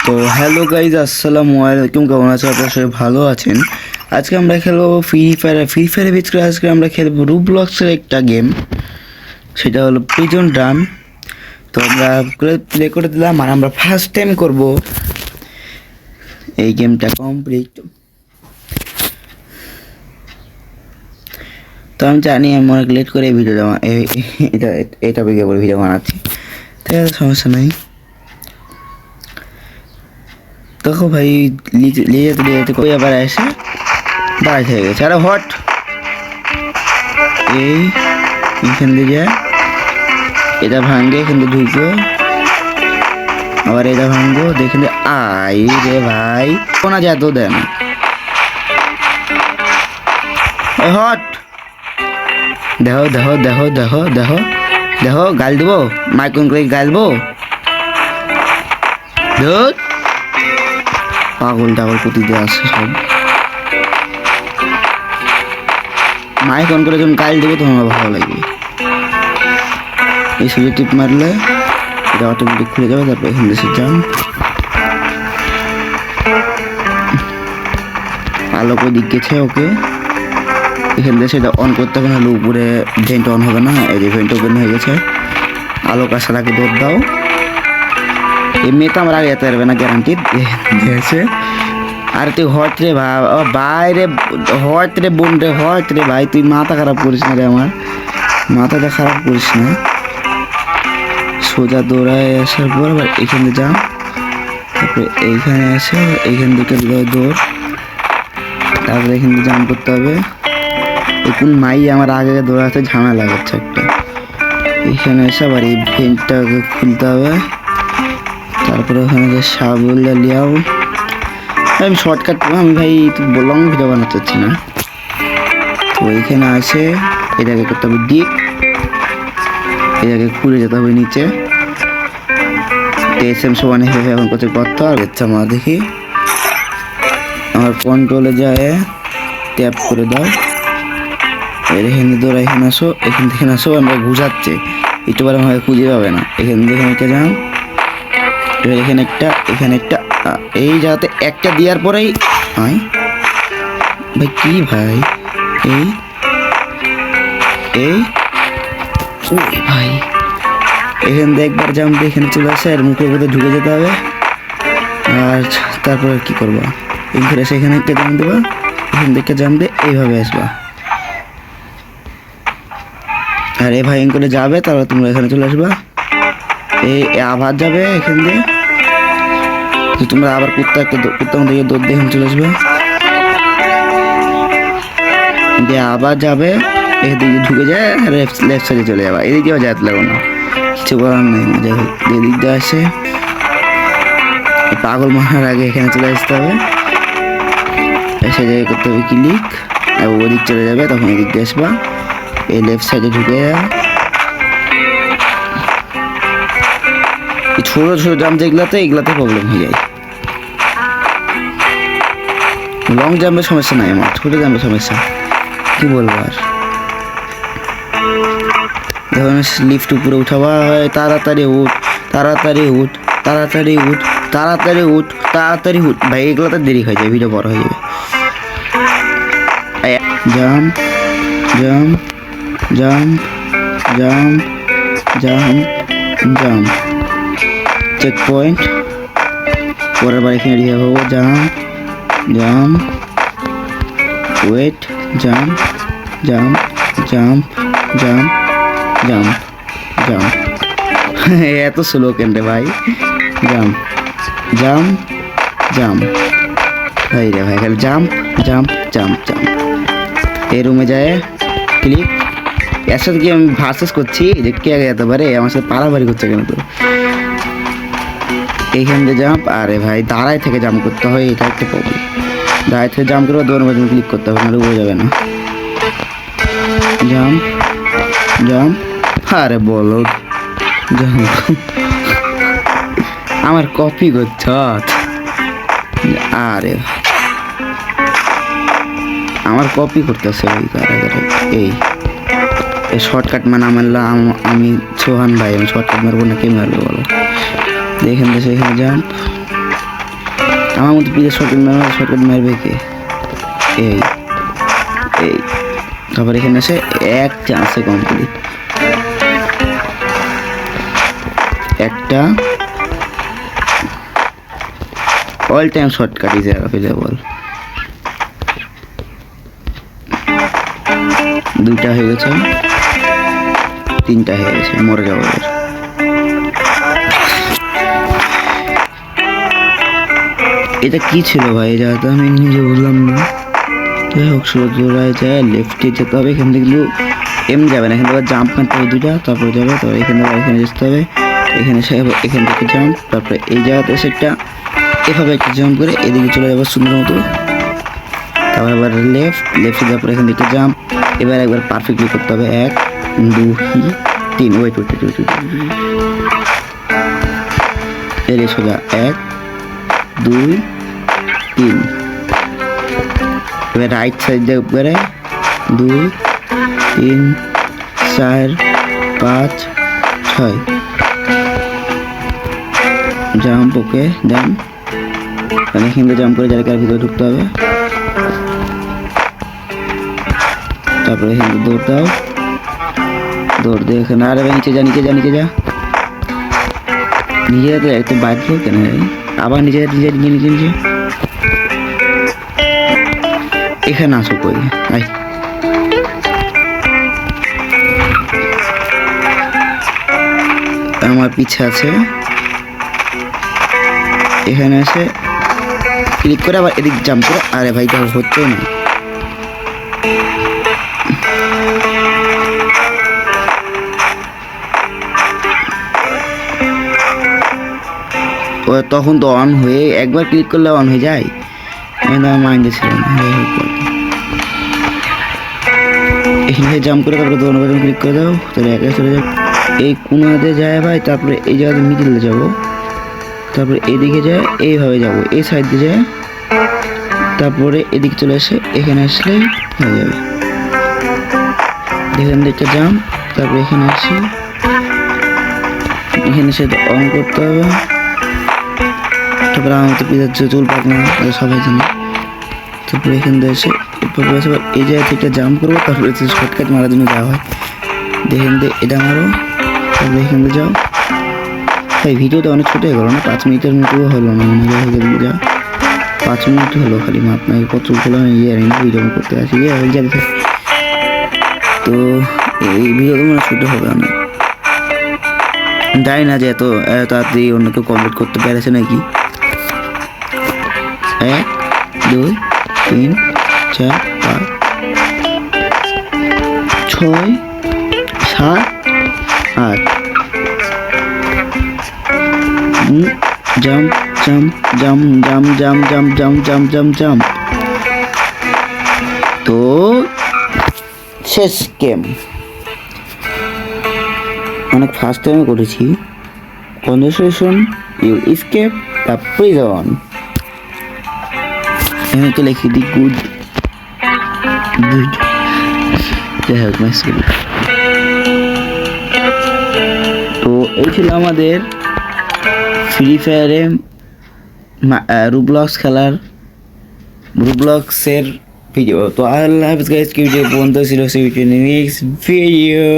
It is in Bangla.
তো হ্যালো গাইজ, আসসালামু আলাইকুম। কেমন আছেন আপনারা? সবাই ভালো আছেন? আজকে আমরা খেলবো ফ্রি ফায়ারের ভিতরে আজকে আমরা খেলবো রুবলক্সের একটা গেম, সেটা হলো প্রিজন রান। তো আমরা প্লে করে দিলাম আর আমরা ফার্স্ট টাইম করব এই গেমটা কমপ্লিট। তো আমি জানি আমি অনেক লেট করে ভিডিও এটা ভিডিও বানাচ্ছি, ঠিক আছে, সমস্যা নাই। দেখো ভাই, লিয়ে কই আবার এসে দাঁড়াই হয়ে গেছে। আরে হট এইখান দিয়ে যায়, এটা ভাঙ্গে এখান দিয়ে ঢুকবো, আবার এটা ভাঙবো, দেখেন আই রে ভাই কোনা যায় তো দেন হট। দেখো দেখো দেখো দেখো দেখো দেখো গাল দেবো, মাইকন করে গাল দেবো। পাগল টাগল প্রতি দিয়ে আসছে সব। মাইক অন করে যখন গাল দেবো তখন আমার ভালো লাগবে। এই সুযোগ টিপ মারলে এটা অটোমেটিক খুলে যাবে। তারপর এখান থেকে যান, আলো কই দিক গেছে, ওকে এখান থেকে সেটা অন করতে হবে, নাহলে উপরে ভেন্ট অন হবে না। এই যে ভেন্ট ওপেন হয়ে গেছে, আলো কাছাটাকে দৌড় দাও। এমনি তো আমার আগে যেতে পারবে না, গ্যারান্টি দিয়েছে। আর তুই হট রে বাইরে, হট রে বোন রে, হট রে ভাই, তুই মাথা খারাপ করিস না রে, আমার মাথাটা খারাপ করিস না। সোজা দৌড়ায় আসার পর আবার এখানে যা, তারপরে এইখানে এসে এইখান থেকে দৌড়, তারপরে এখান থেকে জাম্প করতে হবে। কোন মাই আমার আগে দৌড়াতে ঝামেলা লাগাচ্ছে একটা। এইখানে এসে আবার এই ভেন্টটাকে খুলতে হবে, তারপরে ওখানে যে সাবুল লিয়াও। আমি শর্টকাট, আমি ভাই লং ভিডিও বানাতে চাচ্ছি না। তো এইখানে আছে, এটাকে করতে হবে ডিপ, এটাকে খুলে যেতে হবে নিচে। এসএম সমানে হেভে এখন করতে করতে আর আমার দেখি আমার কন্ট্রোলে যায়, ট্যাপ করে দাও। এখানে দৌড়া, এখানে আসো, এখান থেকে আসো। আমরা বুঝাচ্ছে একটু বার আমাকে খুঁজে পাবে না। এখান থেকে এখানে যান, এবার এখানে একটা, এখানে একটা, এই জায়গাতে একটা দেওয়ার পরেই ভাই কি ভাই এই এই ওই ভাই এখান থেকে একবার জাম্প দিয়ে এখানে চলে আসে, আর মুখের মধ্যে ঢুকে যেতে হবে। আর তারপরে কি করবো, এখানে এসে এখানে একটা জাম্প দেবা, এখান থেকে জাম্প দিয়ে এইভাবে আসবা। আর এ ভাই করে যাবে, তারপর তোমরা এখানে চলে আসবা। এই আবার যাবে এখান দিয়ে, তোমরা আবার কুত্তা থেকে দৌড় দিয়ে এখানে চলে আসবে, দিয়ে আবার যাবে এদিকে ঢুকে যায়, লেফট সাইডে চলে যাবা। এদিকেও যেতে লাগবে না, কিছু করার নেই। যাই হোক, এদিক দিয়ে আসে পাগল মারার আগে এখানে চলে আসতে হবে, এসে জায়গায় করতে হবে ক্লিক, আর ওদিক চলে যাবে। তখন এদিক দিয়ে আসবা, এই লেফট সাইডে ঢুকে ছোট ছোট জাম্প যেগুলাতে, এগুলাতে প্রবলেম হয়ে যায়। লং জাম্পের সমস্যা নাই আমার, ছোট জাম্পের সমস্যা কি বলবো। আর যখন লিফট উপরে উঠাবা হয়, তাড়াতাড়ি উঠ, তাড়াতাড়ি উঠ, তাড়াতাড়ি উঠ, তাড়াতাড়ি উঠ, তাড়াতাড়ি উঠ। ভাই এগুলোতে দেরি হয়ে যায়, ভিডিও বড় হয়ে যাবে। Jump jump jump jump jump jump, check point. পরের বার এখানে রিহাব হবো, jump jump wait, jump jump jump jump jump jump. এত স্লো কেন রে ভাই, জাম্প জাম্প জাম্প ভাই রে ভাই, খালি জাম্প জাম্প জাম্প জাম্প। এই রুমে যায় ক্লিক, এর সাথে কি আমি ভার্সেস করছি যে কে আগে যেতে পারে, আমার সাথে পারাপারি করছে কেন? তো এইখান থেকে জাম্প, আরে ভাই দাঁড়ায় থেকে জাম্প করতে হয়, এটা একটা প্রবলেম। দাঁড়ায় থেকে জাম্প করবো, দৌড় বাজে ক্লিক করতে হবে, নাহলে উড়ে যাবে না। জাম্প জাম্প, আরে বলো জাম্প, আমার কপি করছ। আরে আমার কপি করতেছে ওই কারাগারে। এই শর্টকাট মানে মারলাম আমি, সোহান ভাই, আমি শর্টকাট মারবো না, কে মারবে বলো? এখান থেকে এখানে জাম্প, আমার মতো পিজা শর্টকাট মারবে কে? এই এই তারপর এখানে এসে এক চান্সে কমপ্লিট, একটা all time shortcut is available. দুইটা হয়ে গেছে, তিনটা হয়ে গেছে, মরে যাবো এবার। এটা কি ছিল ভাই? এটা তো আমি নিজে বুঝলাম না। যাই হোক, সোজা যায় লেফটে যেতে হবে। এখান থেকে এম যাবে না, এখান থেকে জাম্প মারতে হবে দুইটা, তারপরে যাবে। তারপরে এখান থেকে এখানে যেতে হবে, এখানে এখান থেকে জাম্প, তারপরে এই জায়গাতে সেটা এভাবে একটা জাম্প করে এদিকে চলে যাবো সুন্দর মতো। তারপর আবার লেফটে যাওয়ার পরে এখান থেকে জাম্প। এবার একবার পারফেক্টলি করতে হবে, 1 2 3। ওয়েট এলে সোজা 1 2 3। এবার রাইট সাইড দিয়ে উপরে 2 3 4 5 6 জাম্প। ওকে জাম্প, এখানে জাম্প করে জায়গার ভিতরে ঢুকতে হবে। তারপরে এখানে দৌড় দাও, দৌড় দিয়ে এখানে আরে নিচে যা নিচে যা তো একটু বাইক কেন আবার নিচে এখানে আসো কই আমার পিছে আছে, এখানে এসে ক্লিক করে আবার এদিক জাম্প করে। আরে ভাই তো হচ্ছে না, তখন তো অন হয়ে একবার ক্লিক করলে অন হয়ে যায়। আমার মাইন্ডে ছিল না। এখানে জাম্প করে তারপরে দোকান বাটন ক্লিক করে দাও, তাহলে একা চলে যাও। এই কোনাতে যায় ভাই, তারপরে এই জায়গাতে মিডিলে যাব, তারপরে এদিকে যায়, এইভাবে যাব, এই সাইড দিয়ে যায়, তারপরে এদিকে চলে আসে, এখানে আসলে হয়ে যাবে। এখান থেকে জাম্প, তারপরে এখানে আসি, এখানে সেটা অন করতে হবে। তারপরে আমার তো পিজার চুল পাক না, সবাই জানে। তারপরে এখান থেকে এসে এই জায়গা থেকে জাম্প করবো, তারপরে শর্টকাট মারার জন্য যাওয়া হয়। দেখেন এটা মারো, তারপরে এখান থেকে যাও। ভাই ভিডিওটা অনেক ছোটো হয়ে গেলো না, 5 মিনিটের মতো হলো না মনে হয়। যা 5 মিনিট হলো খালি, আপনাকে কতগুলো ভিডিও করতে আসি যাতে। তো এই ভিডিও তো মানে ছোটো হবে অনেক, জানি না যে এত তাড়াতাড়ি অন্য কেউ কমপ্লিট করতে পেরেছে নাকি। 1 2 3 4 5 6 7 8 jump jump jump jump jump jump jump jump jump jump. তো শেষ গেম। অনেক ফার্স্ট টাইমে করেছি। Conversation you escape the prison. এখানে তো লিখে দিই গুড গুড। যাই হোক তো এই ছিল আমাদের ফ্রি ফায়ারে রুবলক্স খেলার রুবলক্সের ভিডিও। তো আল্লাহ হাফেজ গাইস, কি ভিডিও বন্ধ ছিল সেই ভিডিও নেক্সট ভিডিও।